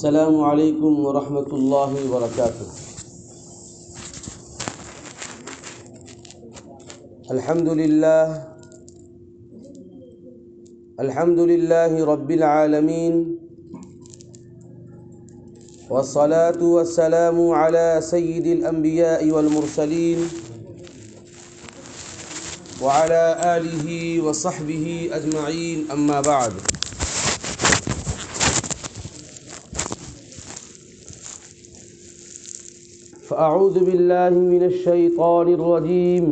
السلام علیکم ورحمۃ اللہ وبرکاتہ۔ الحمد للہ رب العالمین، والصلاة والسلام علی سید الانبیاء والمرسلین وعلی آلہ وصحبہ اجمعین، اما بعد۔ فأعوذ باللہ من الشیطان الرجیم،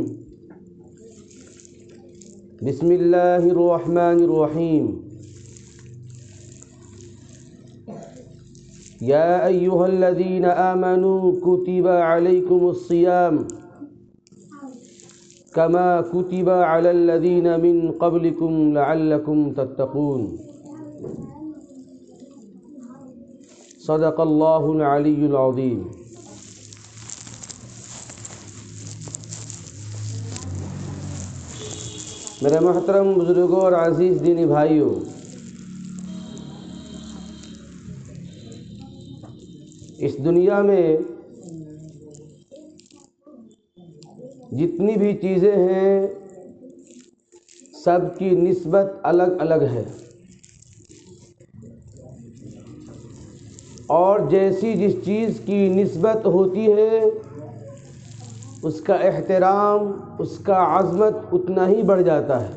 بسم اللہ الرحمن الرحیم۔ یا ایہا الذین آمنوا کتب علیکم الصیام کما کتب علی الذین من قبلکم لعلکم تتقون۔ صدق اللہ العلی العظیم۔ میرے محترم بزرگوں اور عزیز دینی بھائیوں، اس دنیا میں جتنی بھی چیزیں ہیں سب کی نسبت الگ الگ ہے، اور جیسی جس چیز کی نسبت ہوتی ہے اس کا احترام، اس کا عظمت اتنا ہی بڑھ جاتا ہے۔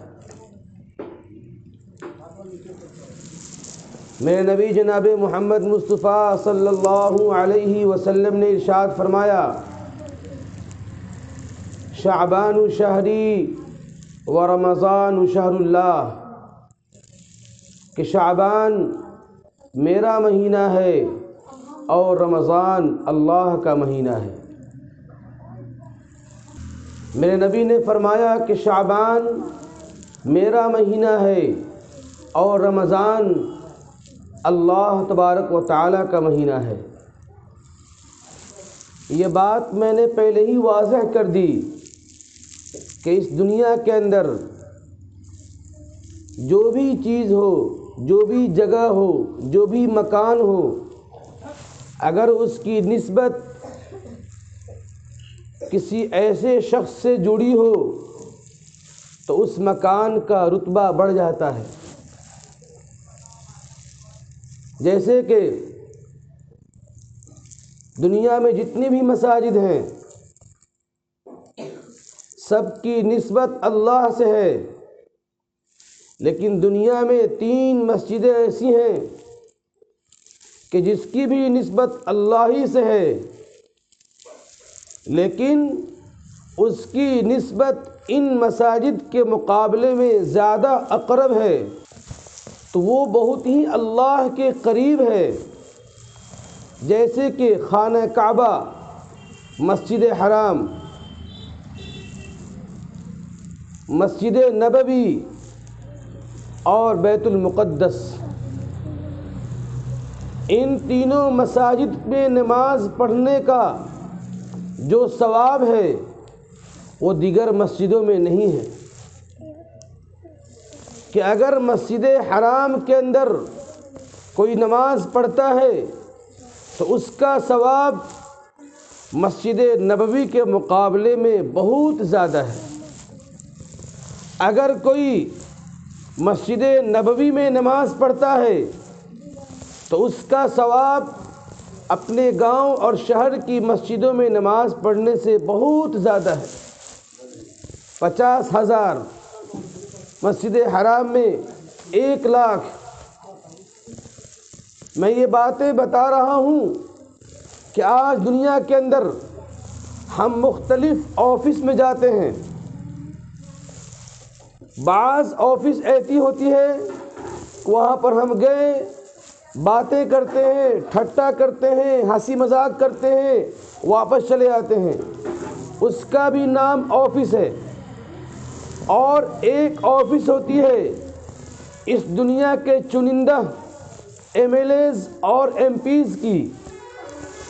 میرے نبی جناب محمد مصطفیٰ صلی اللہ علیہ وسلم نے ارشاد فرمایا، شعبان شہری و رمضان شہر اللہ، کہ شعبان میرا مہینہ ہے اور رمضان اللہ کا مہینہ ہے۔ میرے نبی نے فرمایا کہ شعبان میرا مہینہ ہے اور رمضان اللہ تبارک و تعالیٰ کا مہینہ ہے۔ یہ بات میں نے پہلے ہی واضح کر دی کہ اس دنیا کے اندر جو بھی چیز ہو، جو بھی جگہ ہو، جو بھی مکان ہو، اگر اس کی نسبت کسی ایسے شخص سے جڑی ہو تو اس مکان کا رتبہ بڑھ جاتا ہے۔ جیسے کہ دنیا میں جتنی بھی مساجد ہیں سب کی نسبت اللہ سے ہے، لیکن دنیا میں 3 مسجدیں ایسی ہیں کہ جس کی بھی نسبت اللہ ہی سے ہے، لیکن اس کی نسبت ان مساجد کے مقابلے میں زیادہ اقرب ہے، تو وہ بہت ہی اللہ کے قریب ہے۔ جیسے کہ خانہ کعبہ، مسجد حرام، مسجد نبوی اور بیت المقدس، ان تینوں مساجد میں نماز پڑھنے کا جو ثواب ہے وہ دیگر مسجدوں میں نہیں ہے۔ کہ اگر مسجد حرام کے اندر کوئی نماز پڑھتا ہے تو اس کا ثواب مسجد نبوی کے مقابلے میں بہت زیادہ ہے۔ اگر کوئی مسجد نبوی میں نماز پڑھتا ہے تو اس کا ثواب اپنے گاؤں اور شہر کی مسجدوں میں نماز پڑھنے سے بہت زیادہ ہے۔ 50,000 مسجد حرام میں 1,00,000۔ میں یہ باتیں بتا رہا ہوں کہ آج دنیا کے اندر ہم مختلف آفس میں جاتے ہیں، بعض آفس ایسی ہوتی ہے وہاں پر ہم گئے، باتیں کرتے ہیں، ٹھٹا کرتے ہیں، ہنسی مذاق کرتے ہیں، واپس چلے آتے ہیں، اس کا بھی نام آفس ہے۔ اور ایک آفس ہوتی ہے اس دنیا کے چنندہ MLAs اور MPs کی،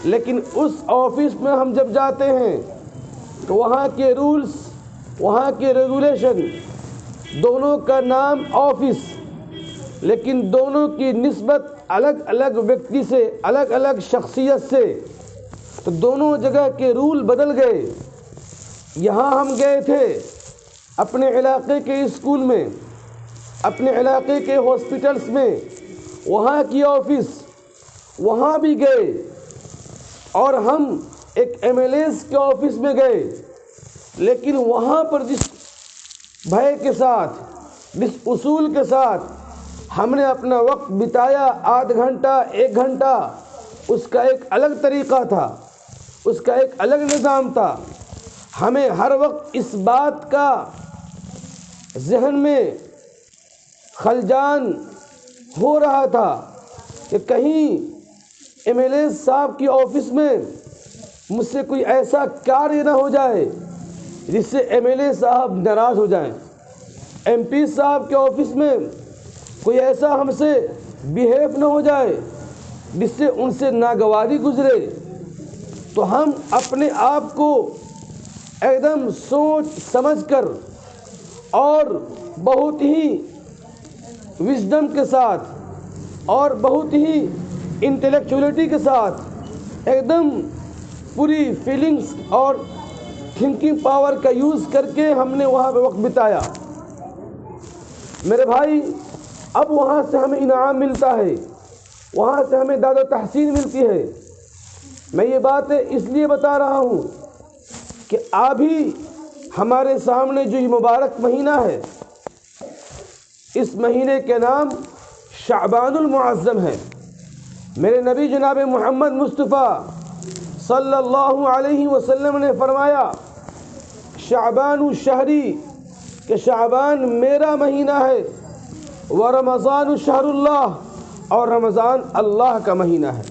لیکن اس آفس میں ہم جب جاتے ہیں تو وہاں کے رولز، وہاں کے ریگولیشن، دونوں کا نام آفس، لیکن دونوں کی نسبت الگ الگ ویکتی سے، الگ الگ شخصیت سے، تو دونوں جگہ کے رول بدل گئے۔ یہاں ہم گئے تھے اپنے علاقے کے اسکول میں، اپنے علاقے کے ہاسپٹلس میں، وہاں کی آفس، وہاں بھی گئے، اور ہم ایک ایم ایل ایز کے آفس میں گئے، لیکن وہاں پر جس بھائی کے ساتھ، جس اصول کے ساتھ ہم نے اپنا وقت بتایا، آدھ گھنٹہ 1 گھنٹہ، اس کا ایک الگ طریقہ تھا، اس کا ایک الگ نظام تھا۔ ہمیں ہر وقت اس بات کا ذہن میں خلجان ہو رہا تھا کہ کہیں ایم ایل اے صاحب کی آفس میں مجھ سے کوئی ایسا کاریہ نہ ہو جائے جس سے ایم ایل اے صاحب ناراض ہو جائیں، ایم پی صاحب کے آفس میں کوئی ایسا ہم سے بیہیو نہ ہو جائے جس سے ان سے ناگواری گزرے۔ تو ہم اپنے آپ کو ایک دم سوچ سمجھ کر اور بہت ہی وژڈم کے ساتھ اور بہت ہی انٹلیکچولیٹی کے ساتھ ایک دم پوری فیلنگز اور تھنکنگ پاور کا یوز کر کے ہم نے وہاں پہ وقت بتایا۔ میرے بھائی، اب وہاں سے ہمیں انعام ملتا ہے، وہاں سے ہمیں داد و تحسین ملتی ہے۔ میں یہ باتیں اس لیے بتا رہا ہوں کہ ابھی ہمارے سامنے جو یہ مبارک مہینہ ہے، اس مہینے کے نام شعبان المعظم ہے۔ میرے نبی جناب محمد مصطفیٰ صلی اللہ علیہ وسلم نے فرمایا، شعبان شہری، کہ شعبان میرا مہینہ ہے، ورمضان شہر اللہ، اور رمضان اللہ کا مہینہ ہے۔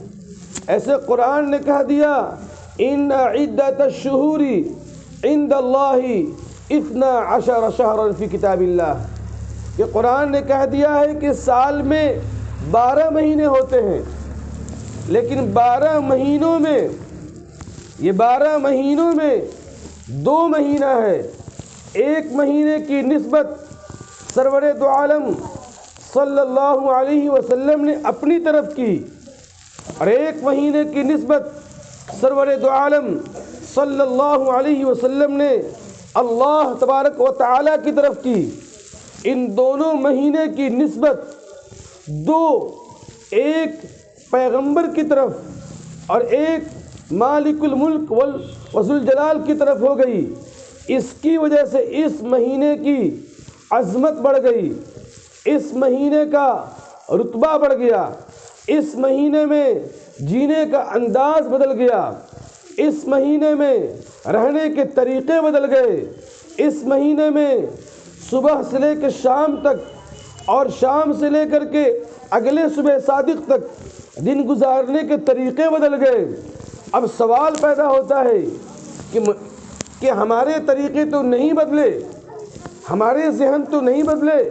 ایسے قرآن نے کہہ دیا، ان عدت الشہور عند اللہ 12 شہرا فی کتاب اللہ، کہ قرآن نے کہہ دیا ہے کہ سال میں 12 مہینے ہوتے ہیں، لیکن 12 مہینوں میں، یہ 12 مہینوں میں 2 مہینہ ہے۔ ایک مہینے کی نسبت سرور دو عالم صلی اللہ علیہ وسلم نے اپنی طرف کی، اور ایک مہینے کی نسبت سرور دو عالم صلی اللہ علیہ وسلم نے اللہ تبارک و تعالیٰ کی طرف کی۔ ان دونوں مہینے کی نسبت ایک پیغمبر کی طرف اور ایک مالک الملک وذوالجلال کی طرف ہو گئی۔ اس کی وجہ سے اس مہینے کی عظمت بڑھ گئی، اس مہینے کا رتبہ بڑھ گیا، اس مہینے میں جینے کا انداز بدل گیا، اس مہینے میں رہنے کے طریقے بدل گئے، اس مہینے میں صبح سے لے کے شام تک اور شام سے لے کر کے اگلے صبح صادق تک دن گزارنے کے طریقے بدل گئے۔ اب سوال پیدا ہوتا ہے کہ ہمارے طریقے تو نہیں بدلے، ہمارے ذہن تو نہیں بدلے،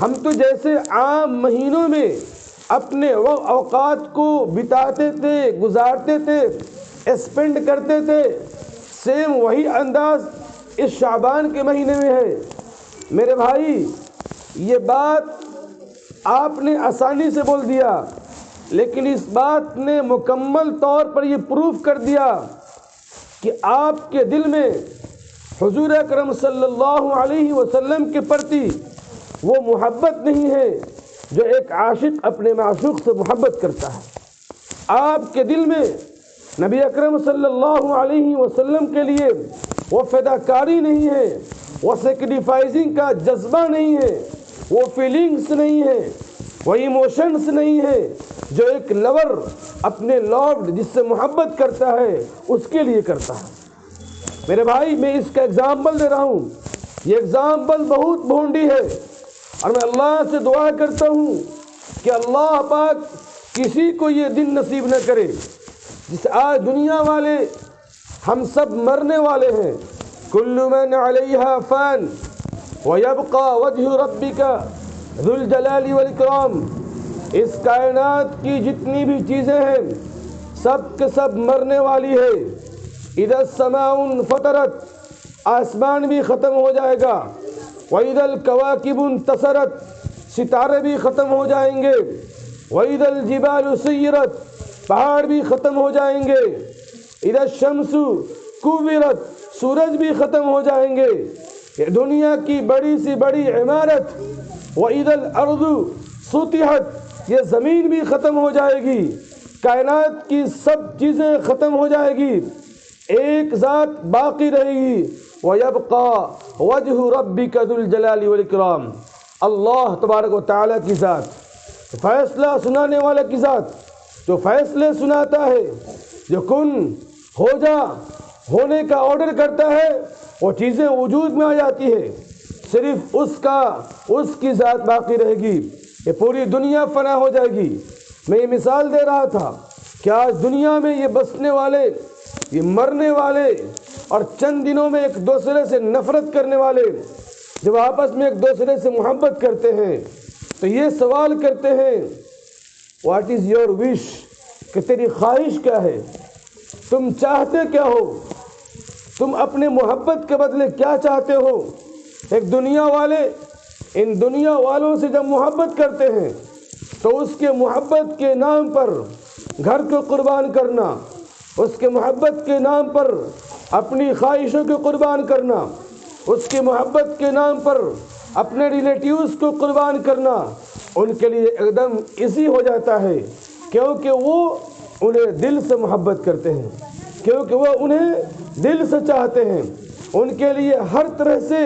ہم تو جیسے عام مہینوں میں اپنے اوقات کو بتاتے تھے، گزارتے تھے، اسپینڈ کرتے تھے، سیم وہی انداز اس شعبان کے مہینے میں ہے۔ میرے بھائی، یہ بات آپ نے آسانی سے بول دیا، لیکن اس بات نے مکمل طور پر یہ پروف کر دیا کہ آپ کے دل میں حضور اکرم صلی اللہ علیہ وسلم کے پرتی وہ محبت نہیں ہے جو ایک عاشق اپنے معشوق سے محبت کرتا ہے۔ آپ کے دل میں نبی اکرم صلی اللہ علیہ وسلم کے لیے وہ فداکاری نہیں ہے، وہ سیکریفائزنگ کا جذبہ نہیں ہے، وہ فیلنگز نہیں ہے، وہ ایموشنز نہیں ہے جو ایک لور اپنے لوڈ جس سے محبت کرتا ہے اس کے لیے کرتا ہے۔ میرے بھائی، میں اس کا اگزامپل دے رہا ہوں، یہ اگزامپل بہت بھونڈی ہے، اور میں اللہ سے دعا کرتا ہوں کہ اللہ پاک کسی کو یہ دن نصیب نہ کرے جس آج دنیا والے ہم سب مرنے والے ہیں۔ کل من علیہا فان ویبقى وجہ ربک ذو الجلال والاکرام، اس کائنات کی جتنی بھی چیزیں ہیں سب کے سب مرنے والی ہے۔ اذا السماء انفطرت، آسمان بھی ختم ہو جائے گا، وَإِذَا الْكَوَاكِبُ انتَثَرَتْ، ستارے بھی ختم ہو جائیں گے، وَإِذَا الْجِبَالُ سُيِّرَتْ پہاڑ بھی ختم ہو جائیں گے. اِذَا الشَّمْسُ كُوِّرَتْ سورج بھی ختم ہو جائیں گے. یہ دنیا کی بڑی سی بڑی عمارت. وَإِذَا الْأَرْضُ سُطِحَتْ یہ زمین بھی ختم ہو جائے گی. کائنات کی سب چیزیں ختم ہو جائے گی. ایک ذات باقی رہے گی. وَيَبْقَى وَجْهُ رَبِّكَ ذُو الْجَلَالِ وَالْإِكْرَامِ اللہ تبارک و تعالیٰ کی ذات، فیصلہ سنانے والا کی ذات، جو فیصلے سناتا ہے، جو کن ہو جا ہونے کا آرڈر کرتا ہے، وہ چیزیں وجود میں آ جاتی ہے. صرف اس کی ذات باقی رہے گی. یہ پوری دنیا فنا ہو جائے گی. میں یہ مثال دے رہا تھا کہ آج دنیا میں یہ بسنے والے، یہ مرنے والے اور چند دنوں میں ایک دوسرے سے نفرت کرنے والے جب آپس میں ایک دوسرے سے محبت کرتے ہیں تو یہ سوال کرتے ہیں واٹ از یور وش، کہ تیری خواہش کیا ہے، تم چاہتے کیا ہو، تم اپنے محبت کے بدلے کیا چاہتے ہو. ایک دنیا والے ان دنیا والوں سے جب محبت کرتے ہیں تو اس کے محبت کے نام پر گھر کو قربان کرنا، اس کے محبت کے نام پر اپنی خواہشوں کو قربان کرنا، اس کی محبت کے نام پر اپنے ریلیٹیوز کو قربان کرنا ان کے لیے ایک دم ایزی ہو جاتا ہے، کیونکہ وہ انہیں دل سے محبت کرتے ہیں، کیونکہ وہ انہیں دل سے چاہتے ہیں. ان کے لیے ہر طرح سے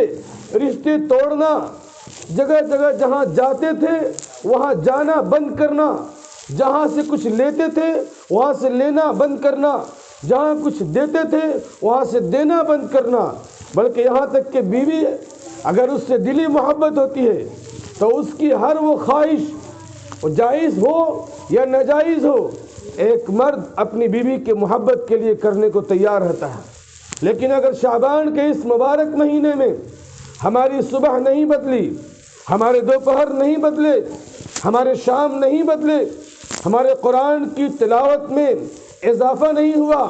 رشتے توڑنا، جگہ جگہ جہاں جاتے تھے وہاں جانا بند کرنا، جہاں سے کچھ لیتے تھے وہاں سے لینا بند کرنا، جہاں کچھ دیتے تھے وہاں سے دینا بند کرنا. بلکہ یہاں تک کہ بیوی اگر اس سے دلی محبت ہوتی ہے تو اس کی ہر وہ خواہش، وہ جائز ہو یا ناجائز ہو، ایک مرد اپنی بیوی کے محبت کے لیے کرنے کو تیار رہتا ہے. لیکن اگر شعبان کے اس مبارک مہینے میں ہماری صبح نہیں بدلی، ہمارے دوپہر نہیں بدلے، ہمارے شام نہیں بدلے، ہمارے قرآن کی تلاوت میں اضافہ نہیں ہوا،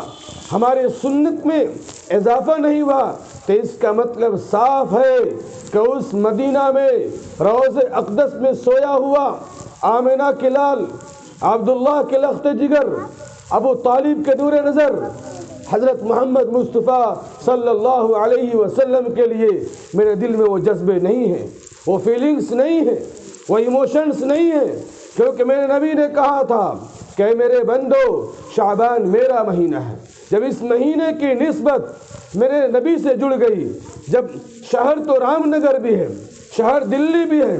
ہمارے سنت میں اضافہ نہیں ہوا، تو اس کا مطلب صاف ہے کہ اس مدینہ میں روض اقدس میں سویا ہوا آمنہ کے لال، عبداللہ کے لخت جگر، ابو طالب کے نور نظر، حضرت محمد مصطفیٰ صلی اللہ علیہ وسلم کے لیے میرے دل میں وہ جذبے نہیں ہیں، وہ فیلنگز نہیں ہیں، وہ ایموشنز نہیں ہیں. کیونکہ میرے نبی نے کہا تھا کہ میرے بندو شعبان میرا مہینہ ہے. جب اس مہینے کی نسبت میرے نبی سے جڑ گئی، جب شہر تو رام نگر بھی ہے، شہر دلی بھی ہے،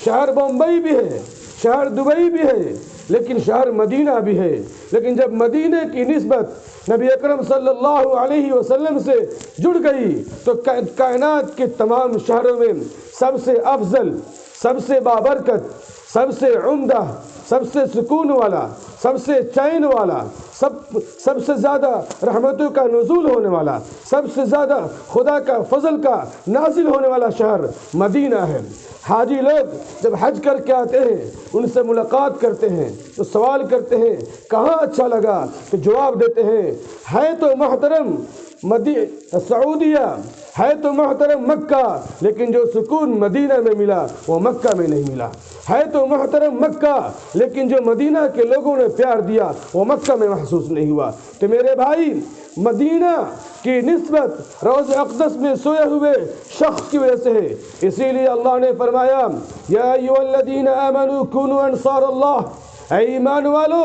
شہر بمبئی بھی ہے، شہر دبئی بھی ہے، لیکن شہر مدینہ بھی ہے. لیکن جب مدینہ کی نسبت نبی اکرم صلی اللہ علیہ وسلم سے جڑ گئی تو کائنات کے تمام شہروں میں سب سے افضل، سب سے بابرکت، سب سے عمدہ، سب سے سکون والا، سب سے چین والا، سب سے زیادہ رحمتوں کا نزول ہونے والا، سب سے زیادہ خدا کا فضل کا نازل ہونے والا شہر مدینہ ہے. حاجی لوگ جب حج کر کے آتے ہیں ان سے ملاقات کرتے ہیں تو سوال کرتے ہیں کہاں اچھا لگا، تو جواب دیتے ہیں ہے تو محترم سعودیہ، ہے تو محترم مکہ، لیکن جو سکون مدینہ میں ملا وہ مکہ میں نہیں ملا. ہے تو محترم مکہ، لیکن جو مدینہ کے لوگوں نے پیار دیا وہ مکہ میں محسوس نہیں ہوا. تو میرے بھائی، مدینہ کی نسبت روض اقدس میں سوئے ہوئے شخص کی وجہ سے ہے. اسی لیے اللہ نے فرمایا یا ایھا الذین آمنوا کونوا انصار اللہ، اے ایمان والو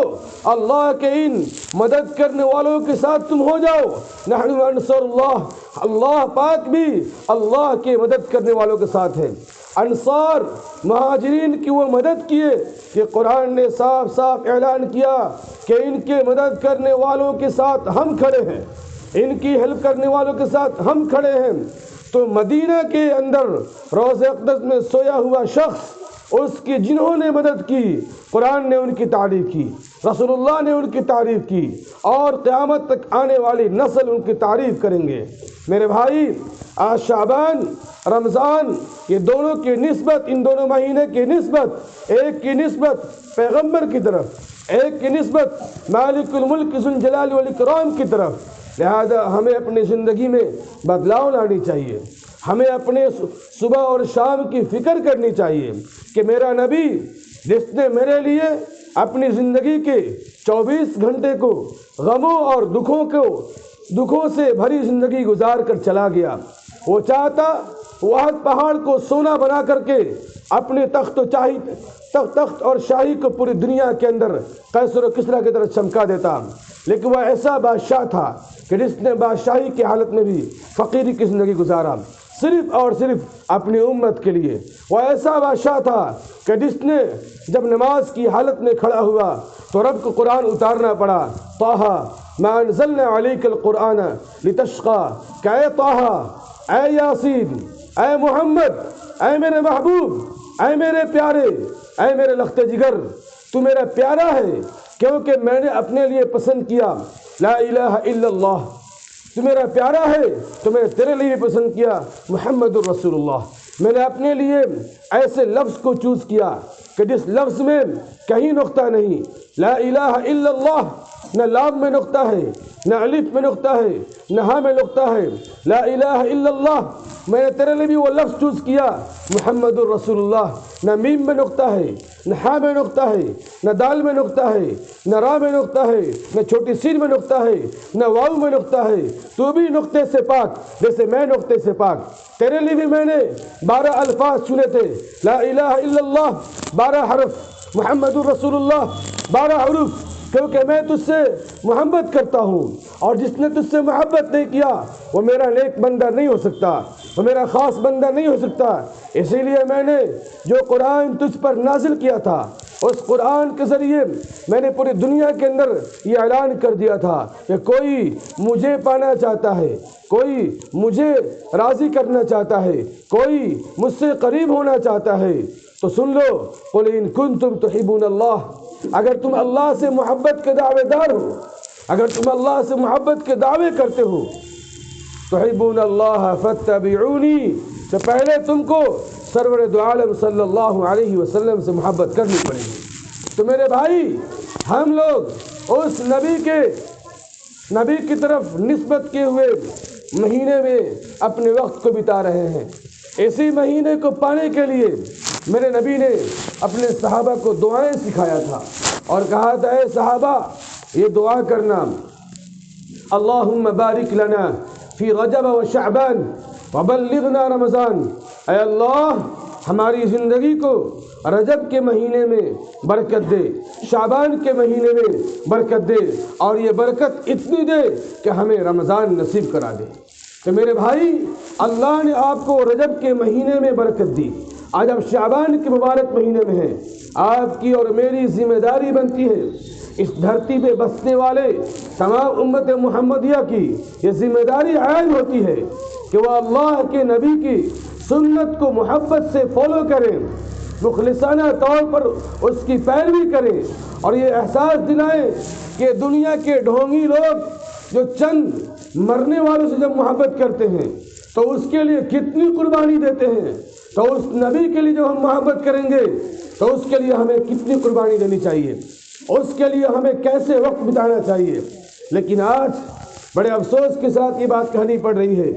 اللہ کے ان مدد کرنے والوں کے ساتھ تم ہو جاؤ. نحن انصار اللہ، اللہ پاک بھی اللہ کے مدد کرنے والوں کے ساتھ ہے. انصار مہاجرین کی وہ مدد کیے کہ قرآن نے صاف صاف اعلان کیا کہ ان کے مدد کرنے والوں کے ساتھ ہم کھڑے ہیں، ان کی ہیلپ کرنے والوں کے ساتھ ہم کھڑے ہیں. تو مدینہ کے اندر روض اقدس میں سویا ہوا شخص، اس کی جنہوں نے مدد کی، قرآن نے ان کی تعریف کی، رسول اللہ نے ان کی تعریف کی، اور قیامت تک آنے والی نسل ان کی تعریف کریں گے. میرے بھائی، آج شعبان، رمضان، یہ دونوں کی نسبت، ان دونوں مہینے کی نسبت، ایک کی نسبت پیغمبر کی طرف، ایک کی نسبت مالک الملک ذو الجلال والاکرام کی طرف. لہذا ہمیں اپنی زندگی میں بدلاؤ لانی چاہیے. ہمیں اپنے صبح اور شام کی فکر کرنی چاہیے کہ میرا نبی جس نے میرے لیے اپنی زندگی کے 24 گھنٹے کو غموں اور دکھوں سے بھری زندگی گزار کر چلا گیا۔ وہ چاہتا وہ احد پہاڑ کو سونا بنا کر کے اپنے تخت اور شاہی کو پوری دنیا کے اندر قیصر و کسریٰ کی طرح چمکا دیتا، لیکن وہ ایسا بادشاہ تھا کہ جس نے بادشاہی کی حالت میں بھی فقیری کی زندگی گزارا، صرف اور صرف اپنی امت کے لیے۔ وہ ایسا بادشاہ تھا کہ جس نے جب نماز کی حالت میں کھڑا ہوا تو رب کو قرآن اتارنا پڑا، طٰہٰ ما انزلنا علیک القرآن لتشقیٰ، کہ اے طٰہٰ، اے یاسین، اے محمد، اے میرے محبوب، اے میرے پیارے، اے میرے لخت جگر، تو میرا پیارا ہے کیونکہ میں نے اپنے لیے پسند کیا لا الہ الا اللہ۔ تو میرا پیارا ہے تو میں نے تیرے لیے پسند کیا محمد الرسول اللہ۔ میں نے اپنے لیے ایسے لفظ کو چوز کیا کہ جس لفظ میں کہیں نقطہ نہیں، لا الہ الا اللہ، نہ لام میں نقطہ ہے، نہ الف میں نقطہ ہے، نہ ہاں میں نقطہ ہے، لا الہ الا اللہ۔ میں نے تیرے لیے بھی وہ لفظ چوز کیا محمد الرسول اللہ، نہ میم میں نقطہ ہے، نہ ہاں میں نقطہ ہے، نہ دال میں نقطہ ہے، نہ را میں نقطہ ہے، نہ چھوٹی سین میں نقطہ ہے، نہ واو میں نقطہ ہے۔ تو بھی نقطے سے پاک جیسے میں نقطے سے پاک۔ تیرے لیے بھی میں نے 12 الفاظ چنے تھے، لا الہ الا اللہ 12 حرف، محمد الرسول اللہ 12 حروف، کیونکہ میں تجھ سے محبت کرتا ہوں، اور جس نے تجھ سے محبت نہیں کیا وہ میرا نیک بندہ نہیں ہو سکتا، وہ میرا خاص بندہ نہیں ہو سکتا۔ اسی لیے میں نے جو قرآن تجھ پر نازل کیا تھا اس قرآن کے ذریعے میں نے پوری دنیا کے اندر یہ اعلان کر دیا تھا کہ کوئی مجھے پانا چاہتا ہے، کوئی مجھے راضی کرنا چاہتا ہے، کوئی مجھ سے قریب ہونا چاہتا ہے تو سن لو، قل ان کنتم تحبون اللہ، اگر تم اللہ سے محبت کے دعوے دار ہو، اگر تم اللہ سے محبت کے دعوے کرتے ہو، تحبون اللہ فاتبعونی، تو پہلے تم کو سرور دو عالم صلی اللہ علیہ وسلم سے محبت کرنی پڑے گی۔ تو میرے بھائی، ہم لوگ اس نبی کی طرف نسبت کیے ہوئے مہینے میں اپنے وقت کو بتا رہے ہیں۔ اسی مہینے کو پانے کے لیے میرے نبی نے اپنے صحابہ کو دعائیں سکھایا تھا اور کہا تھا، اے صحابہ یہ دعا کرنا، اللہم بارک لنا فی رجب و شعبان وبلغنا رمضان، اے اللہ ہماری زندگی کو رجب کے مہینے میں برکت دے، شعبان کے مہینے میں برکت دے، اور یہ برکت اتنی دے کہ ہمیں رمضان نصیب کرا دے۔ تو میرے بھائی، اللہ نے آپ کو رجب کے مہینے میں برکت دی، آج آپ شعبان کے مبارک مہینے میں ہیں۔ آپ کی اور میری ذمہ داری بنتی ہے، اس دھرتی پہ بسنے والے تمام امت محمدیہ کی یہ ذمہ داری عائد ہوتی ہے کہ وہ اللہ کے نبی کی سنت کو محبت سے فالو کریں، مخلصانہ طور پر اس کی پیروی کریں، اور یہ احساس دلائیں کہ دنیا کے ڈھونگی لوگ جو چند مرنے والوں سے جب محبت کرتے ہیں تو اس کے لیے کتنی قربانی دیتے ہیں، تو اس نبی کے لیے جو ہم محبت کریں گے تو اس کے لیے ہمیں کتنی قربانی دینی چاہیے، اس کے لیے ہمیں کیسے وقت بتانا چاہیے۔ لیکن آج بڑے افسوس کے ساتھ یہ بات کہنی پڑ رہی ہے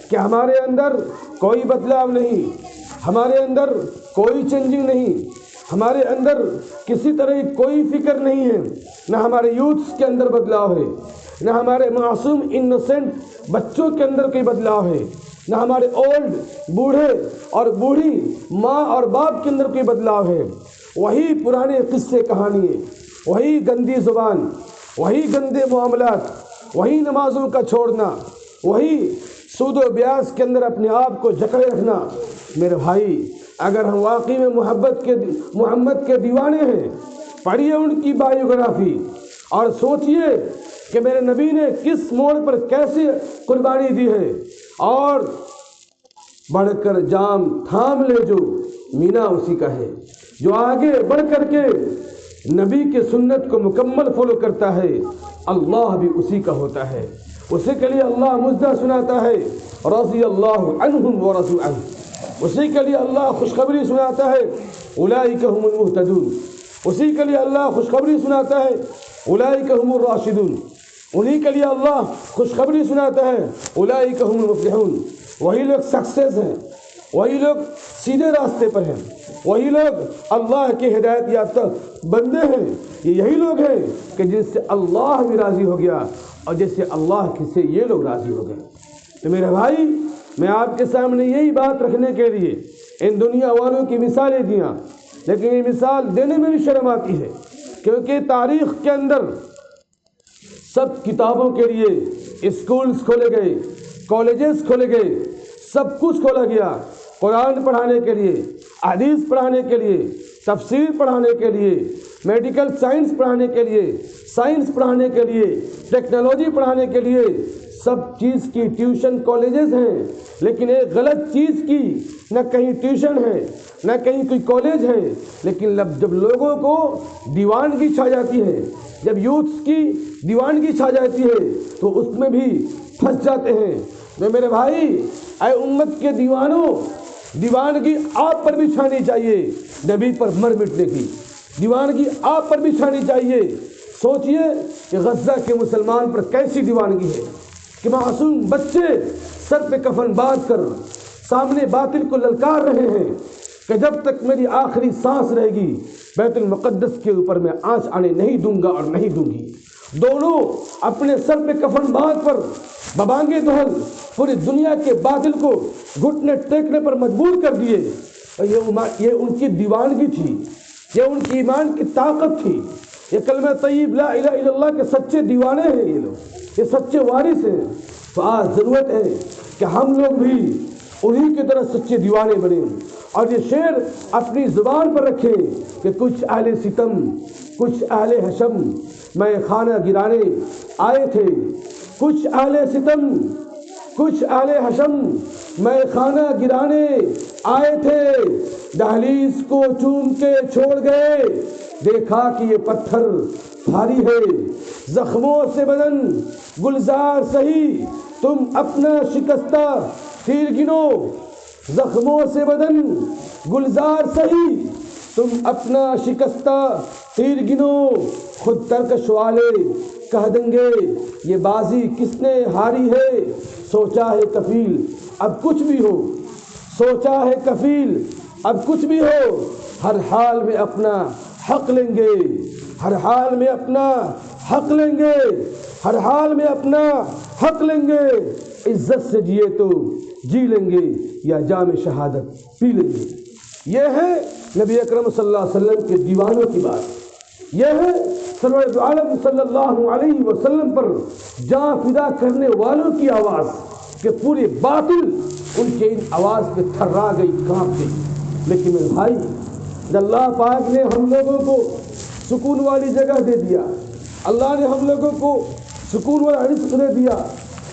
کہ ہمارے اندر کوئی بدلاؤ نہیں، ہمارے اندر کوئی چینجنگ نہیں، ہمارے اندر کسی طرح کی کوئی فکر نہیں ہے، نہ ہمارے یوتھس کے اندر بدلاؤ ہے، نہ ہمارے معصوم انوسینٹ بچوں کے اندر کوئی بدلاؤ ہے، نہ ہمارے اولڈ بوڑھے اور بوڑھی ماں اور باپ کے اندر کوئی بدلاؤ ہے۔ وہی پرانے قصے کہانی، وہی گندی زبان، وہی گندے معاملات، وہی نمازوں کا چھوڑنا، وہی سود و بیاس کے اندر اپنے آپ کو جکڑے رکھنا۔ میرے بھائی، اگر ہم واقعی میں محمد کے دیوانے ہیں، پڑھیے ان کی بایوگرافی اور سوچئے کہ میرے نبی نے کس موڑ پر کیسے قربانی دی ہے، اور بڑھ کر جام تھام لے جو مینا اسی کا ہے۔ جو آگے بڑھ کر کے نبی کے سنت کو مکمل فالو کرتا ہے، اللہ بھی اسی کا ہوتا ہے، اسی کے لیے اللہ مجدہ سناتا ہے، رضی اللہ عنہم ورضوا عنہ، اسی کے لیے اللہ خوشخبری سناتا ہے، اولئک هم المہتدون، اسی کے لیے اللہ خوشخبری سناتا ہے، اولئک هم الراشدون، انہی کے لیے اللہ خوشخبری سناتا ہے، اولئک هم المفلحون۔ وہی لوگ سکسیس ہیں، وہی لوگ سیدھے راستے پر ہیں، وہی لوگ اللہ کے ہدایت یافتہ بندے ہیں، یہ یہی لوگ ہیں کہ جن سے اللہ بھی راضی ہو گیا اور جیسے اللہ سے یہ لوگ راضی ہو گئے۔ تو میرے بھائی، میں آپ کے سامنے یہی بات رکھنے کے لیے ان دنیا والوں کی مثالیں دیا، لیکن یہ مثال دینے میں بھی شرم آتی ہے، کیونکہ تاریخ کے اندر سب کتابوں کے لیے اسکولز کھولے گئے، کالجز کھولے گئے، سب کچھ کھولا گیا، قرآن پڑھانے کے لیے، حدیث پڑھانے کے لیے، تفسیر پڑھانے کے لیے، میڈیکل سائنس پڑھانے کے لیے، سائنس پڑھانے کے لیے، ٹیکنالوجی پڑھانے کے لیے، سب چیز کی ٹیوشن کالجز ہیں، لیکن ایک غلط چیز کی نہ کہیں ٹیوشن ہے نہ کہیں کوئی کالج ہے، لیکن جب لوگوں کو دیوانگی چھا جاتی ہے، جب یوتھس کی دیوانگی چھا جاتی ہے تو اس میں بھی پھنس جاتے ہیں۔ تو میرے بھائی، اے امت کے دیوانوں، دیوانگی آپ پر بھی چھانی چاہیے، نبی پر مر مٹنے کی دیوانگی آپ پر بھی چھانی چاہیے۔ سوچئے کہ غزہ کے مسلمان پر کیسی دیوانگی ہے کہ معصوم بچے سر پہ کفن باندھ کر سامنے باطل کو للکار رہے ہیں کہ جب تک میری آخری سانس رہے گی بیت المقدس کے اوپر میں آنچ آنے نہیں دوں گا اور نہیں دوں گی۔ دونوں اپنے سر پہ کفن باندھ پر ببانگے دہل پوری دنیا کے باطل کو گھٹنے ٹیکنے پر مجبور کر دیے۔ یہ ان کی دیوانگی تھی، یہ ان کی ایمان کی طاقت تھی، یہ کلمہ طیب لا الہ الا اللہ کے سچے دیوانے ہیں، یہ لوگ یہ سچے وارث ہیں۔ تو آج ضرورت ہے کہ ہم لوگ بھی انہی کی طرح سچے دیوانے بنیں اور یہ شعر اپنی زبان پر رکھیں کہ کچھ اہل ستم، کچھ اہل حشم میں خانہ گرانے آئے تھے، کچھ اہل ستم، کچھ اہل حشم میں خانہ گرانے آئے تھے، دہلیز کو چوم کے چھوڑ گئے، دیکھا کہ یہ پتھر بھاری ہے، زخموں سے بدن گلزار سہی تم اپنا شکستہ تیر گنو، زخموں سے بدن گلزار سہی تم اپنا شکستہ تیر گنو، خود ترکش والے کہہ دیں گے یہ بازی کس نے ہاری ہے، سوچا ہے کفیل اب کچھ بھی ہو، سوچا ہے کفیل اب کچھ بھی ہو، ہر حال میں اپنا حق لیں گے، ہر حال میں اپنا حق لیں گے، ہر حال میں اپنا حق لیں گے، عزت سے جیے تو جی لیں گے یا جام شہادت پی لیں گے۔ یہ ہے نبی اکرم صلی اللہ علیہ وسلم کے دیوانوں کی بات، یہ ہے سرور عالم صلی اللہ علیہ وسلم پر جان فدا کرنے والوں کی آواز کہ پورے باطل ان کے ان آواز پہ تھرا گئی، کانپ گئی۔ لیکن میرے بھائی، اللہ پاک نے ہم لوگوں کو سکون والی جگہ دے دیا، اللہ نے ہم لوگوں کو سکون والا رزق دے دیا،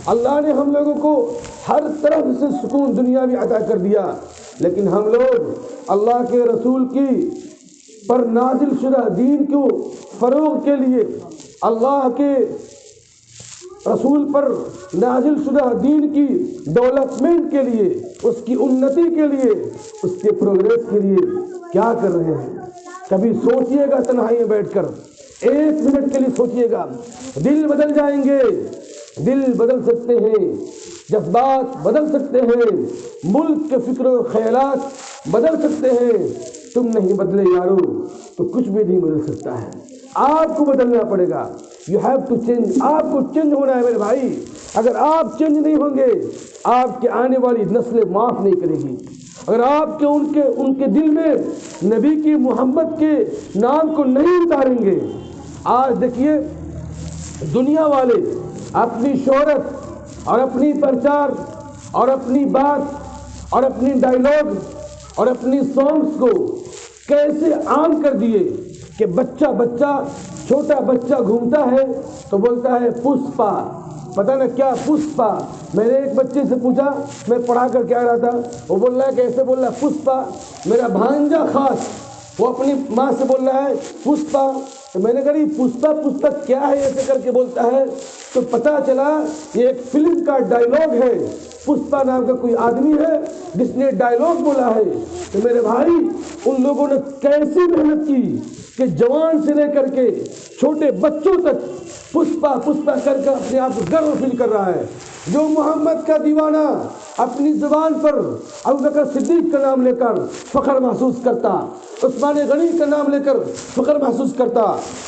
اللہ نے ہم لوگوں کو ہر طرف سے سکون دنیاوی عطا کر دیا، لیکن ہم لوگ اللہ کے رسول کی پر نازل شدہ دین کو فروغ کے لیے، اللہ کے رسول پر نازل شدہ دین کی ڈیولپمنٹ کے لیے، اس کی انتی کے لیے، اس کے پروگریس کے لیے کیا کر رہے ہیں؟ کبھی سوچئے گا تنہائی میں بیٹھ کر، ایک منٹ کے لیے سوچئے گا، دل بدل جائیں گے، دل بدل سکتے ہیں، جذبات بدل سکتے ہیں، ملک کے فکر و خیالات بدل سکتے ہیں۔ تم نہیں بدلے یارو تو کچھ بھی نہیں بدل سکتا ہے، آپ کو بدلنا پڑے گا، یو ہیو ٹو چینج، آپ کو چینج ہونا ہے میرے بھائی۔ اگر آپ چینج نہیں ہوں گے، آپ کے آنے والی نسلیں معاف نہیں کرے گی۔ اگر آپ کے ان کے دل میں نبی کی محبت کے نام کو نہیں اتاریں گے، آج دیکھیے دنیا والے اپنی شہرت اور اپنی پرچار اور اپنی بات اور اپنی ڈائیلاگ اور اپنی سانگز کو کیسے عام کر دیے کہ بچہ چھوٹا بچہ گھومتا ہے تو بولتا ہے پشپا، پتہ نہ کیا پشپا۔ میں نے ایک بچے سے پوچھا، میں پڑھا کر کے آ رہا تھا، وہ بول رہا ہے کیسے بول رہا ہے پشپا، میرا بھانجا خاص وہ اپنی ماں سے بول رہا ہے پشپا، تو میں نے کہا یہ پشپا کیا ہے ایسے کر کے بولتا ہے، تو پتہ چلا یہ ایک فلم کا ڈائیلاگ ہے، پشپا نام کا کوئی آدمی ہے جس نے ڈائیلاگ بولا ہے۔ تو میرے بھائی، ان لوگوں نے کیسی محنت کی کہ جوان سے لے کر کے چھوٹے بچوں تک پشپا کر کے اپنے آپ کو گرو فیل کر رہا ہے۔ جو محمد کا دیوانہ اپنی زبان پر ابو بکر صدیق کا نام لے کر فخر محسوس کرتا، عثمان غنی کا نام لے کر فخر محسوس کرتا،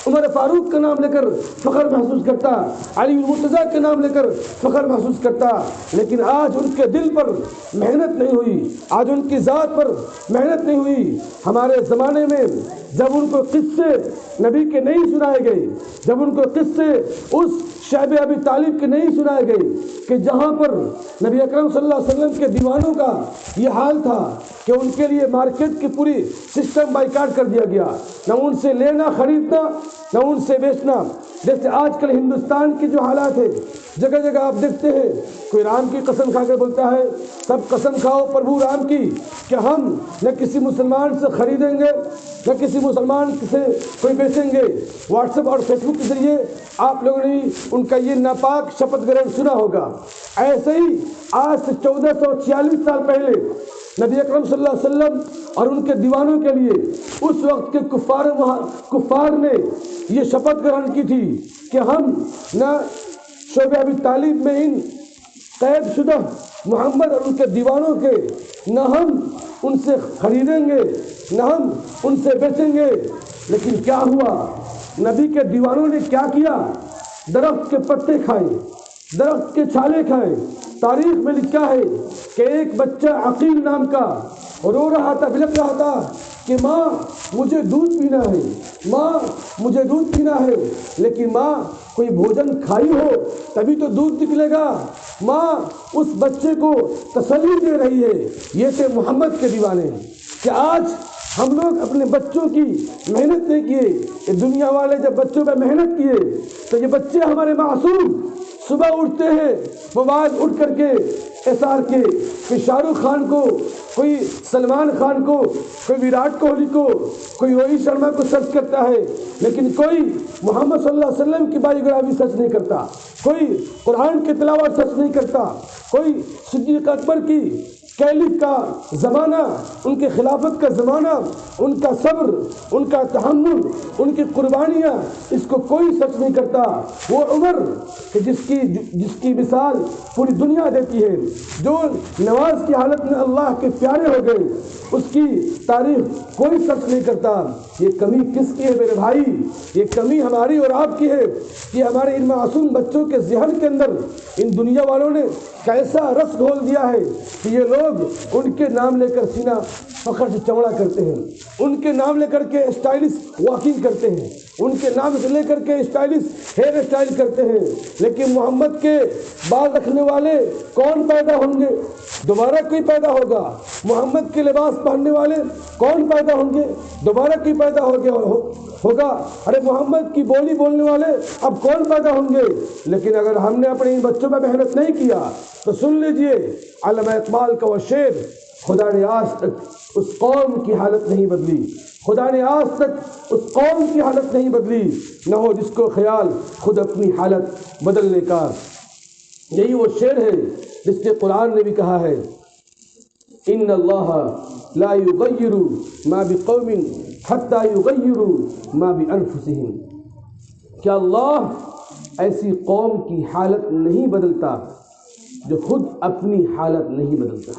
عمر فاروق کا نام لے کر فخر محسوس کرتا، علی المرتضیٰ کے نام لے کر فخر محسوس کرتا، لیکن آج ان کے دل پر محنت نہیں ہوئی، آج ان کی ذات پر محنت نہیں ہوئی۔ ہمارے زمانے میں جب ان کو قصے نبی کے نہیں سنائے گئے، جب ان کو قصے اس شعب ابی طالب کے نہیں سنائے گئے کہ جہاں پر نبی اکرم صلی اللہ علیہ وسلم کے دیوانوں کا یہ حال تھا کہ ان کے لیے مارکیٹ کی پوری سسٹم بائیکاٹ کر دیا گیا، نہ ان سے لینا خریدنا نہ ان سے بیچنا۔ جیسے آج کل ہندوستان کی جو حالات ہے، جگہ جگہ آپ دیکھتے ہیں کوئی رام کی قسم کھا کے بولتا ہے، سب قسم کھاؤ پربھو رام کی کہ ہم نہ کسی مسلمان سے خریدیں گے نہ کسی مسلمان سے کوئی بیچیں گے۔ واٹس ایپ اور فیس بک کے ذریعے آپ لوگوں نے ان کا یہ ناپاک شپت گرہن سنا ہوگا۔ ایسے ہی آج سے 1446 سال پہلے نبی اکرم صلی اللہ علیہ وسلم اور ان کے دیوانوں کے لیے اس وقت کے کفار نے یہ شپت گرہن کی تھی کہ ہم نہ شعب ابی طالب میں ان قید شدہ محمد اور ان کے دیوانوں کے نہ ہم ان سے خریدیں گے نہ ہم ان سے بیچیں گے۔ لیکن کیا ہوا؟ نبی کے دیوانوں نے کیا کیا؟ درخت کے پتے کھائے، درخت کے چھالے کھائے۔ تاریخ میں لکھا ہے کہ ایک بچہ عقیل نام کا رو رہا تھا، بلک رہا تھا کہ ماں مجھے دودھ پینا ہے، ماں مجھے دودھ پینا ہے، لیکن ماں کوئی بھوجن کھائی ہو تبھی تو دودھ نکلے گا۔ ماں اس بچے کو تسلی دے رہی ہے۔ یہ تھے محمد کے دیوانے کہ آج ہم لوگ اپنے بچوں کی محنت نہیں کیے، یہ دنیا والے جب بچوں پہ محنت کیے تو یہ بچے ہمارے معصوم صبح اٹھتے ہیں موبائل اٹھ کر کے ایس آر کے، کوئی شاہ رخ خان کو، کوئی سلمان خان کو، کوئی وراٹ کوہلی کو، کوئی روہت شرما کو سرچ کرتا ہے، لیکن کوئی محمد صلی اللہ علیہ وسلم کی بایوگرافی سرچ نہیں کرتا، کوئی قرآن کی تلاوت سرچ نہیں کرتا، کوئی صدیق اکبر کی کیلف کا زمانہ، ان کے خلافت کا زمانہ، ان کا صبر، ان کا تحمل، ان کی قربانیاں، اس کو کوئی سچ نہیں کرتا۔ وہ عمر کہ جس کی مثال پوری دنیا دیتی ہے، جو نماز کی حالت میں اللہ کے پیارے ہو گئے، اس کی تاریخ کوئی سچ نہیں کرتا۔ یہ کمی کس کی ہے میرے بھائی؟ یہ کمی ہماری اور آپ کی ہے کہ ہمارے ان معصوم بچوں کے ذہن کے اندر ان دنیا والوں نے کیسا رس گھول دیا ہے کہ یہ لوگ ان کے نام لے کر سینہ فخر سے چمڑا کرتے ہیں، ان کے نام لے کر کے اسٹائلش واکنگ کرتے ہیں، ان کے نام سے لے کر کے اسٹائلش ہیئر اسٹائل کرتے ہیں، لیکن محمد کے بال رکھنے والے کون پیدا ہوں گے؟ دوبارہ کوئی پیدا ہوگا۔ محمد کے لباس پہننے والے کون پیدا ہوں گے؟ دوبارہ کوئی پیدا ہوگا۔ ارے محمد کی بولی بولنے والے اب کون پیدا ہوں گے؟ لیکن اگر ہم نے اپنے ان بچوں پہ محنت نہیں کیا تو سن لیجئے علامہ اقبال کا وہ شعر، خدا نے آج تک اس قوم کی حالت نہیں بدلی، خدا نے آج تک اس قوم کی حالت نہیں بدلی، نہ ہو جس کو خیال خود اپنی حالت بدلنے کا۔ یہی وہ شعر ہے جس کے قرآن نے بھی کہا ہے، ان اللہ لا یغیر ما بقوم حتی یغیروا ما بانفسہم، کہ اللہ ایسی قوم کی حالت نہیں بدلتا جو خود اپنی حالت نہیں بدلتا۔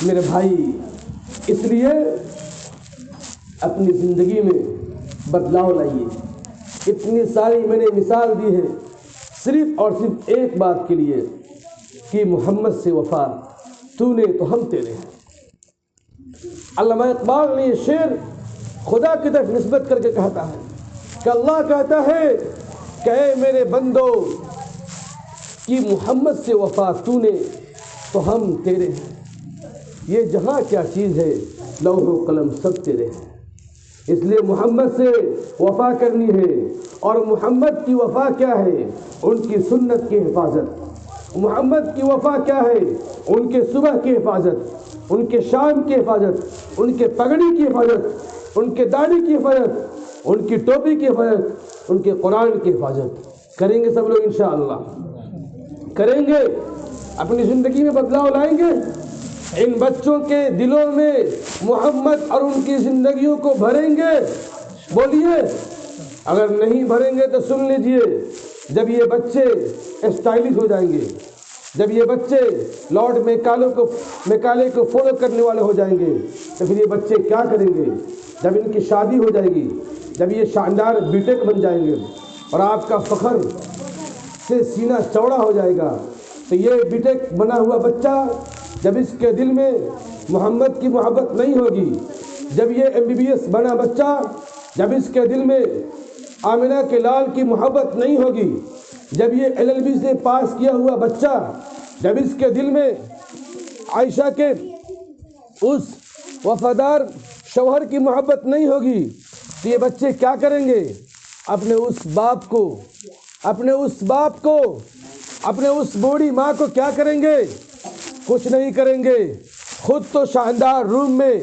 میرے بھائی، اس لیے اپنی زندگی میں بدلاؤ لائیے۔ اتنی ساری میں نے مثال دی ہے صرف اور صرف ایک بات کے لیے کہ محمد سے وفا، تو نے تو ہم تیرے ہیں۔ علامہ اقبال نے یہ شعر خدا کی طرف نسبت کر کے کہتا ہے کہ اللہ کہتا ہے کہ اے میرے بندو کہ محمد سے وفا تو نے تو ہم تیرے ہیں۔ یہ جہاں کیا چیز ہے، لوح و قلم سب تیرے ہیں۔ اس لیے محمد سے وفا کرنی ہے، اور محمد کی وفا کیا ہے؟ ان کی سنت کی حفاظت۔ محمد کی وفا کیا ہے؟ ان کے صبح کی حفاظت، ان کے شام کی حفاظت، ان کے پگڑی کی حفاظت، ان کے داڑھی کی حفاظت، ان کی ٹوپی کی حفاظت، ان کے قرآن کی حفاظت کریں گے سب لوگ انشاءاللہ؟ کریں گے؟ اپنی زندگی میں بدلاؤ لائیں گے؟ ان بچوں کے دلوں میں محمد اور ان کی زندگیوں کو بھریں گے؟ بولیے۔ اگر نہیں بھریں گے تو سن لیجئے، جب یہ بچے اسٹائلش ہو جائیں گے، جب یہ بچے لارڈ میکالے کو فالو کرنے والے ہو جائیں گے، تو پھر یہ بچے کیا کریں گے؟ جب ان کی شادی ہو جائے گی، جب یہ شاندار بی ٹیک بن جائیں گے اور آپ کا فخر سے سینہ چوڑا ہو جائے گا، تو یہ بی ٹیک بنا ہوا بچہ جب اس کے دل میں محمد کی محبت نہیں ہوگی، جب یہ MBBS بنا بچہ جب اس کے دل میں آمنہ کے لال کی محبت نہیں ہوگی، جب یہ LLB سے پاس کیا ہوا بچہ جب اس کے دل میں عائشہ کے اس وفادار شوہر کی محبت نہیں ہوگی، تو یہ بچے کیا کریں گے؟ اپنے اس باپ کو، اپنے اس بوڑھی ماں کو کیا کریں گے؟ کچھ نہیں کریں گے، خود تو شاندار روم میں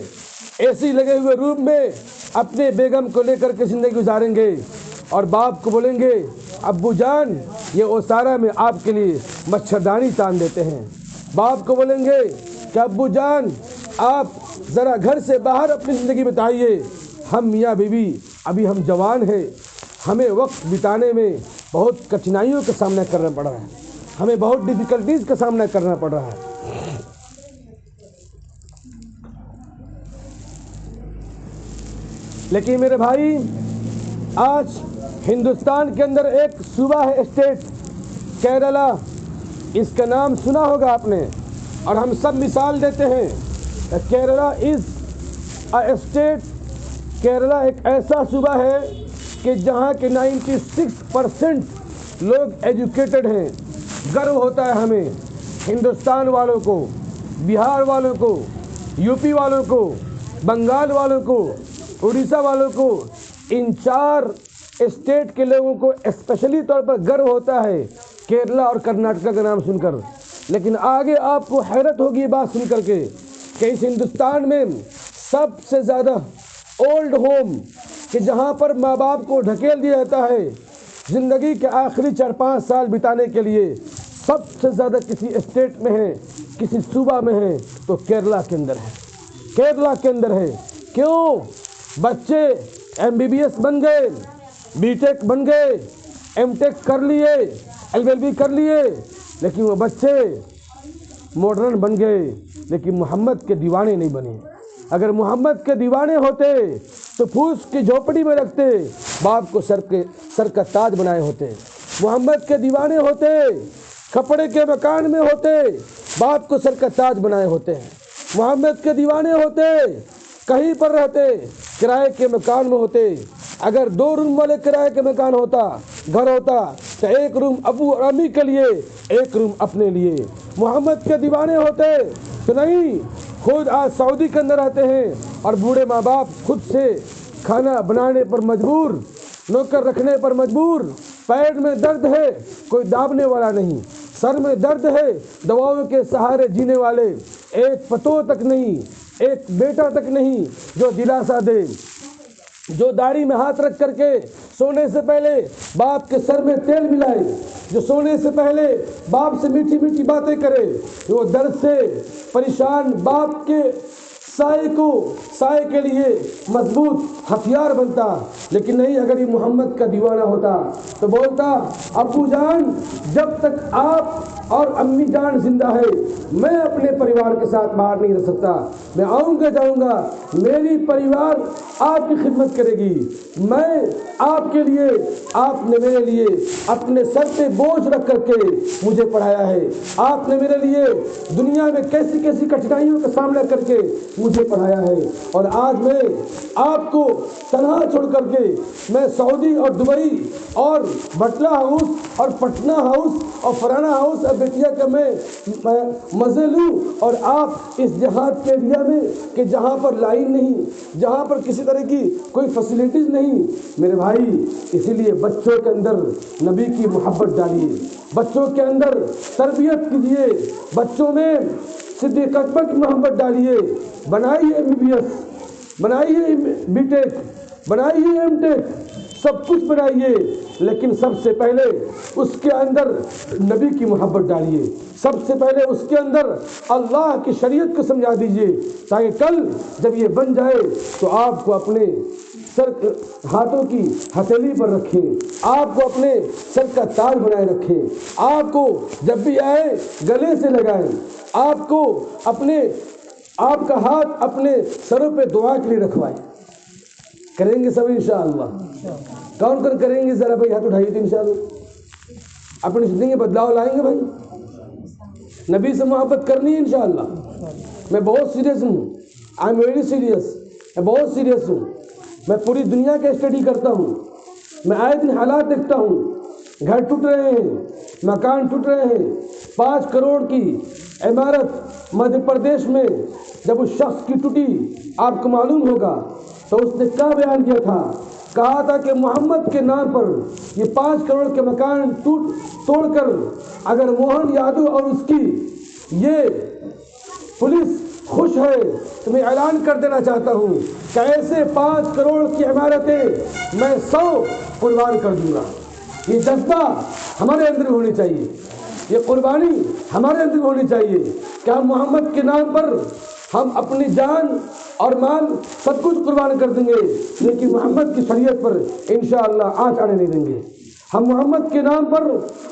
AC لگے ہوئے روم میں اپنے بیگم کو لے کر کے زندگی گزاریں گے، اور باپ کو بولیں گے ابو جان یہ اوسارا میں آپ کے لیے مچھردانی تان دیتے ہیں، باپ کو بولیں گے کہ ابو جان آپ ذرا گھر سے باہر اپنی زندگی بتائیے، ہم میاں بیوی ابھی ہم جوان ہیں، ہمیں وقت بتانے میں بہت کٹھنائیوں کا سامنا کرنا پڑ رہا ہے، ہمیں بہت ڈیفیکلٹیز کا سامنا کرنا پڑ رہا ہے۔ لیکن میرے بھائی، آج ہندوستان کے اندر ایک صوبہ ہے، اسٹیٹ کیرلا، اس کا نام سنا ہوگا آپ نے، اور ہم سب مثال دیتے ہیں کیرلا از اے اسٹیٹ، کیرلا ایک ایسا صوبہ ہے کہ جہاں کے 96% لوگ ایجوکیٹڈ ہیں۔ گرو ہوتا ہے ہمیں، ہندوستان والوں کو، بہار والوں کو، UP والوں کو، بنگال والوں کو، اڑیسہ والوں کو، ان 4 اسٹیٹ کے لوگوں کو اسپیشلی طور پر گرو ہوتا ہے کیرلا اور کرناٹکا کا نام سن کر۔ لیکن آگے آپ کو حیرت ہوگی یہ بات سن کر کے کہ اس ہندوستان میں سب سے زیادہ اولڈ ہوم، کہ جہاں پر ماں باپ کو ڈھکیل دیا جاتا ہے زندگی کے آخری 4-5 سال بتانے کے لیے، سب سے زیادہ کسی اسٹیٹ میں ہے، کسی صوبہ میں ہے تو کیرلا کے اندر ہے، کیرلا کے اندر ہے۔ کیوں؟ بچے MBBS بن گئے، بی ٹیک بن گئے، ایم ٹیک کر لیے، LLB کر لیے، لیکن وہ بچے ماڈرن بن گئے لیکن محمد کے دیوانے نہیں بنے۔ اگر محمد کے دیوانے ہوتے تو پھوس کی جھوپڑی میں رکھتے، باپ کو سر کا تاج بنائے ہوتے۔ محمد کے دیوانے ہوتے، کپڑے کے مکان میں ہوتے، باپ کو سر کا تاج بنائے ہوتے ہیں۔ محمد کے دیوانے ہوتے، کہیں پر رہتے، کرائے کے مکان میں ہوتے۔ اگر 2 روم والے کرائے کے مکان ہوتا، گھر ہوتا، تو 1 روم ابو اور امی کے لیے، 1 روم اپنے لیے۔ محمد کے دیوانے ہوتے تو نہیں، خود آج سعودی کے اندر رہتے ہیں اور بوڑھے ماں باپ خود سے کھانا بنانے پر مجبور، نوکر رکھنے پر مجبور، پیر میں درد ہے کوئی دابنے والا نہیں، سر میں درد ہے دواؤں کے سہارے جینے والے، ایک پتو تک نہیں، ایک بیٹا تک نہیں جو دلاسا دے، جو داڑھی میں ہاتھ رکھ کر کے سونے سے پہلے باپ کے سر میں تیل ملائے، جو سونے سے پہلے باپ سے میٹھی میٹھی باتیں کرے، وہ درد سے پریشان باپ کے سائے کے لیے مضبوط ہتھیار بنتا۔ لیکن نہیں، اگر یہ محمد کا دیوانہ ہوتا تو بولتا ابو جان جب تک آپ اور امی جان زندہ ہے میں اپنے پریوار کے ساتھ باہر نہیں رہ سکتا، میں آؤں گا جاؤں گا، میری پریوار آپ کی خدمت کرے گی، میں آپ کے لیے، آپ نے میرے لیے اپنے سر پہ بوجھ رکھ کر کے مجھے پڑھایا ہے، آپ نے میرے لیے دنیا میں کیسی کیسی کٹھنائیوں کا سامنا کر کے مجھے پڑھایا ہے، اور آج میں آپ کو تنہا چھوڑ کر کے میں سعودی اور دبئی اور بٹلہ ہاؤس اور پٹنہ ہاؤس اور فرانا ہاؤس اور بیٹیا کا میں مزے لوں، اور آپ اس دیہات کے ایریا میں کہ جہاں پر لائن نہیں، جہاں پر کسی طرح کی کوئی فیسلٹیز نہیں۔ میرے بھائی، اسی لیے بچوں کے اندر نبی کی محبت ڈالیے، بچوں کے اندر تربیت کیجیے، بچوں میں صدیق اکبر کی محبت ڈالیے، بنائیے MBBS، بنائیے بی ٹیک، بنائیے ایم ٹیک، سب کچھ بنائیے، لیکن سب سے پہلے اس کے اندر نبی کی محبت ڈالیے، سب سے پہلے اس کے اندر اللہ کی شریعت کو سمجھا دیجیے، تاکہ کل جب یہ بن جائے تو آپ کو اپنے سر ہاتھوں کی ہتھیلی پر رکھیں، آپ کو اپنے سر کا تاج بنائے رکھیں، آپ کو جب بھی آئے گلے سے لگائیں، آپ کو آپ کا ہاتھ اپنے سروں پہ دعا کے لیے رکھوائیں۔ کریں گے سب انشاءاللہ؟ کون کون کریں گے؟ ذرا بھائی ہاتھ اٹھائیے تو انشاءاللہ اپنی زندگی میں بدلاؤ لائیں گے بھائی۔ نبی سے محبت کرنی ہے انشاءاللہ۔ میں بہت سیریس ہوں، آئی ایم ویری سیریس، میں بہت سیریس ہوں۔ میں پوری دنیا کا اسٹڈی کرتا ہوں، میں آئے دن حالات دیکھتا ہوں، گھر ٹوٹ رہے ہیں، مکان ٹوٹ رہے ہیں۔ 5 کروڑ کی عمارت مدھیہ پردیش میں جب اس شخص کی ٹوٹی، آپ کو معلوم ہوگا، تو اس نے کیا بیان کیا تھا؟ کہا تھا کہ محمد کے نام پر یہ 5 کروڑ کے مکان توڑ کر اگر موہن یادو اور اس کی یہ پولیس خوش ہے تو میں اعلان کر دینا چاہتا ہوں کہ ایسے 5 کروڑ کی عمارتیں میں 100 قربان کر دوں گا۔ یہ جذبہ ہمارے اندر ہونی چاہیے، یہ قربانی ہمارے اندر ہونی چاہیے کہ ہم محمد کے نام پر ہم اپنی جان اور مال سب کچھ قربان کر دیں گے، لیکن محمد کی شریعت پر انشاءاللہ آنچ آنے نہیں دیں گے۔ ہم محمد کے نام پر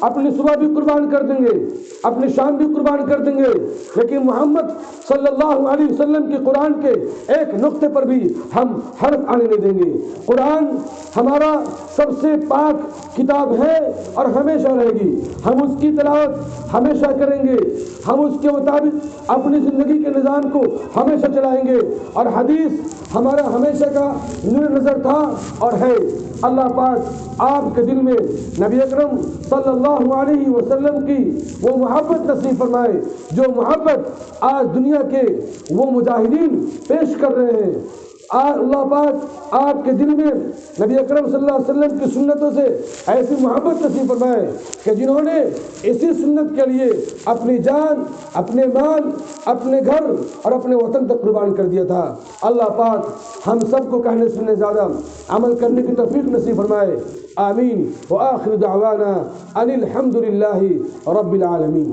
اپنی صبح بھی قربان کر دیں گے، اپنی شام بھی قربان کر دیں گے، لیکن محمد صلی اللہ علیہ وسلم کی قرآن کے ایک نقطے پر بھی ہم حرف آنے نہیں دیں گے۔ قرآن ہمارا سب سے پاک کتاب ہے اور ہمیشہ رہے گی۔ ہم اس کی تلاوت ہمیشہ کریں گے، ہم اس کے مطابق اپنی زندگی کے نظام کو ہمیشہ چلائیں گے، اور حدیث ہمارا ہمیشہ کا نور نظر تھا اور ہے۔ اللہ پاک آپ کے دل میں نبی اکرم صلی اللہ علیہ وسلم کی وہ محبت نصیب فرمائے جو محبت آج دنیا کے وہ مجاہدین پیش کر رہے ہیں۔ اللہ پاک آپ کے دل میں نبی اکرم صلی اللہ علیہ وسلم کی سنتوں سے ایسی محبت نصیب فرمائے کہ جنہوں نے اسی سنت کے لیے اپنی جان، اپنے مال، اپنے گھر اور اپنے وطن تک قربان کر دیا تھا۔ اللہ پاک ہم سب کو کہنے سننے زیادہ عمل کرنے کی توفیق نصیب فرمائے۔ آمین۔ وآخر دعوانا ان الحمد للہ رب العالمین۔